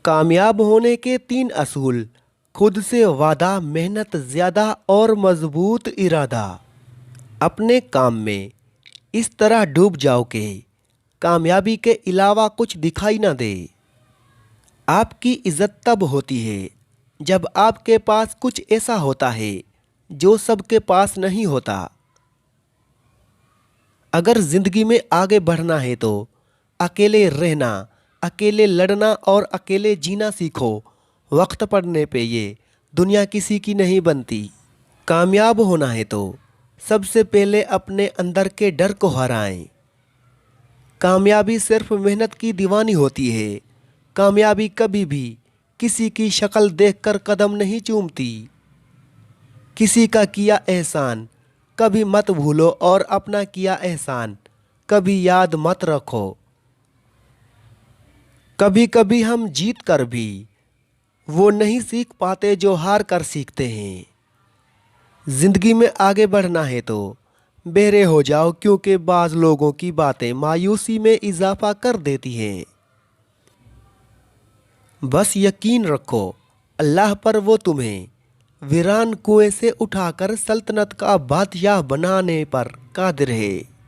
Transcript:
कामयाब होने के 3 असूल। खुद से वादा, मेहनत ज़्यादा और मजबूत इरादा। अपने काम में इस तरह डूब जाओ कि कामयाबी के अलावा कुछ दिखाई ना दे। आपकी इज्जत तब होती है जब आपके पास कुछ ऐसा होता है जो सबके पास नहीं होता। अगर ज़िंदगी में आगे बढ़ना है तो अकेले रहना, अकेले लड़ना और अकेले जीना सीखो। वक्त पड़ने पे ये दुनिया किसी की नहीं बनती। कामयाब होना है तो सबसे पहले अपने अंदर के डर को हराएं। कामयाबी सिर्फ मेहनत की दीवानी होती है। कामयाबी कभी भी किसी की शक्ल देखकर कदम नहीं चूमती। किसी का किया एहसान कभी मत भूलो और अपना किया एहसान कभी याद मत रखो। कभी कभी हम जीत कर भी वो नहीं सीख पाते जो हार कर सीखते हैं। जिंदगी में आगे बढ़ना है तो बहरे हो जाओ, क्योंकि बाज लोगों की बातें मायूसी में इजाफा कर देती हैं। बस यकीन रखो अल्लाह पर, वो तुम्हें वीरान कुएं से उठाकर सल्तनत का बादशाह बनाने पर कादिर है।